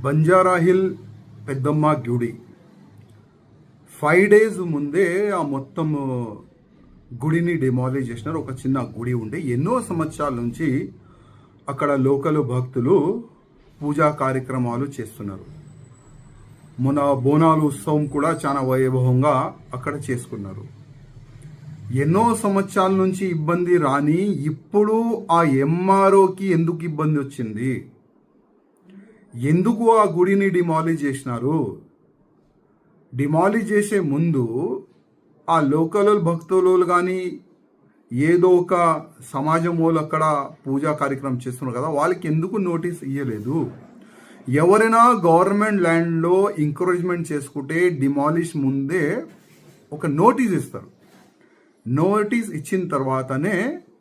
Banjara hill పెద్దమ్మ గుడి 5 days ముందే ఆ మొత్తం గుడిని డిమాలిష్ చేసినారు. ఒక చిన్న గుడి ఉండే ఎన్నో సంవత్సరాల నుంచి అక్కడ లోకల్ భక్తులు పూజా కార్యక్రమాలు చేస్తున్నారు. మొన్న బోనాలు ఉత్సవం కూడా చాలా వైభవంగా అక్కడ చేసుకున్నారు. ఎన్నో సంవత్సరాల నుంచి ఇబ్బంది రాని ఇప్పుడు ఆ ఎంఆర్ఓకి ఎందుకు ఇబ్బంది వచ్చింది? ఎందుకు ఆ గుడిని డిమాలిష్ చేసినారు? డిమాలిష్ చేసే ముందు ఆ లోకల్ భక్తులు కానీ ఏదో ఒక సమాజం వాళ్ళు అక్కడ పూజా కార్యక్రమం చేస్తున్నారు కదా, వాళ్ళకి ఎందుకు నోటీస్ ఇవ్వలేదు? ఎవరైనా గవర్నమెంట్ ల్యాండ్లో ఎంకరేజ్మెంట్ చేసుకుంటే డిమాలిష్ ముందే ఒక నోటీస్ ఇస్తారు. నోటీస్ ఇచ్చిన తర్వాతనే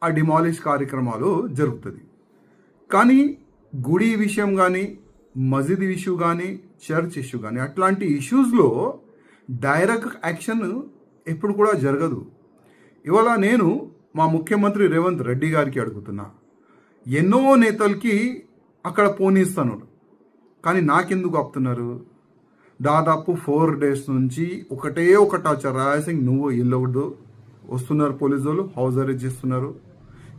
ఆ డిమాలిష్ కార్యక్రమాలు జరుగుతుంది. కానీ గుడి విషయం కానీ, మసీద్ ఇష్యూ కానీ, చర్చ్ ఇష్యూ కానీ అట్లాంటి ఇష్యూస్లో డైరెక్ట్ యాక్షన్ ఎప్పుడు కూడా జరగదు. ఇవాళ నేను మా ముఖ్యమంత్రి రేవంత్ రెడ్డి గారికి అడుగుతున్నా, ఎన్నో నేతలకి అక్కడ పోనీస్తాను, కానీ నాకెందుకు ఆపుతున్నారు? దాదాపు 4 డేస్ నుంచి ఒకటే ఒక టార్చర్. రాయసింగ్ నువ్వు ఇల్లవద్దు, వస్తున్నారు పోలీసు వాళ్ళు, హౌస్ అరెస్ట్ చేస్తున్నారు,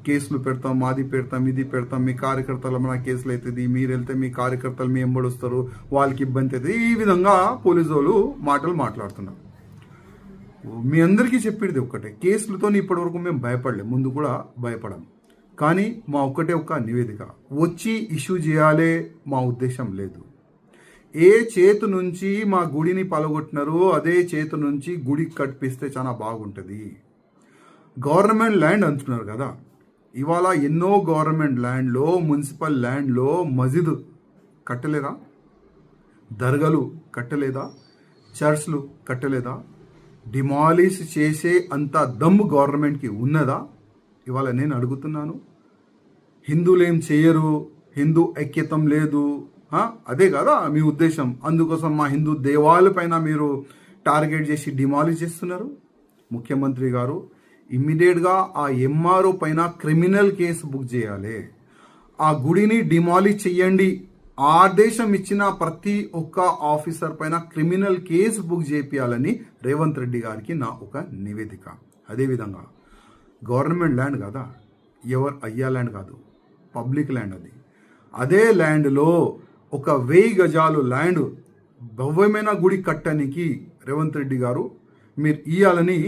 కేసులు పెడతాం, మాది పెడతాం, ఇది పెడతాం, మీ కార్యకర్తల మన కేసులు అవుతుంది, మీరు వెళ్తే మీ కార్యకర్తలు మీ ఎంబడి వస్తారు, వాళ్ళకి ఇబ్బంది అవుతుంది, ఈ విధంగా పోలీసు వాళ్ళు మాటలు మాట్లాడుతున్నారు. మీ అందరికీ చెప్పేది ఒక్కటే, కేసులతో ఇప్పటివరకు మేము భయపడలేము, ముందు కూడా భయపడాం. కానీ మా ఒక నివేదిక వచ్చి ఇష్యూ చేయాలే మా ఉద్దేశం లేదు. ఏ చేతు నుంచి మా గుడిని పలగొట్టినారో అదే చేతు నుంచి గుడి కట్టిస్తే చాలా బాగుంటుంది. గవర్నమెంట్ ల్యాండ్ అంటున్నారు కదా, ఇవాళ ఎన్నో గవర్నమెంట్ ల్యాండ్లో, మున్సిపల్ ల్యాండ్లో మసీద్ కట్టలేదా? దర్గాలు కట్టలేదా? చర్చ్లు కట్టలేదా? డిమాలిష్ చేసే అంత దమ్ము గవర్నమెంట్కి ఉన్నదా? ఇవాళ నేను అడుగుతున్నాను. హిందువులు ఏం చేయరు, హిందూ ఐక్యతం లేదు, అదే కదా మీ ఉద్దేశం. అందుకోసం మా హిందూ దేవాలయాలపైన మీరు టార్గెట్ చేసి డిమాలిష్ చేస్తున్నారు. ముఖ్యమంత్రి గారు ఇమ్మీడియట్గా ఆ ఎంఆర్ఓ పైన క్రిమినల్ కేసు బుక్ చేయాలి. ఆ గుడిని డిమాలిష్ చెయ్యండి. ఆదేశం ఇచ్చిన ప్రతి ఒక్క ఆఫీసర్ పైన క్రిమినల్ కేసు బుక్ చేయాలని రేవంత్ రెడ్డి గారికి నా ఒక నివేదిక. అదేవిధంగా గవర్నమెంట్ ల్యాండ్ కదా, ఎవరు అయ్యా ల్యాండ్ కాదు, పబ్లిక్ ల్యాండ్ అది. అదే ల్యాండ్లో ఒక 1000 గజాలు ల్యాండ్ భవ్యమైన గుడి కట్టడానికి రేవంత్ రెడ్డి గారు మీరు ఇవ్వాలని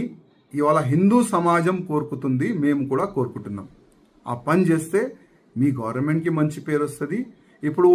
ఇవాళ హిందూ సమాజం కోరుకుతుంది, మేము కూడా కోరుకుంటున్నాం. ఆ పని చేస్తే మీ గవర్నమెంట్కి మంచి పేరు వస్తుంది. ఇప్పుడు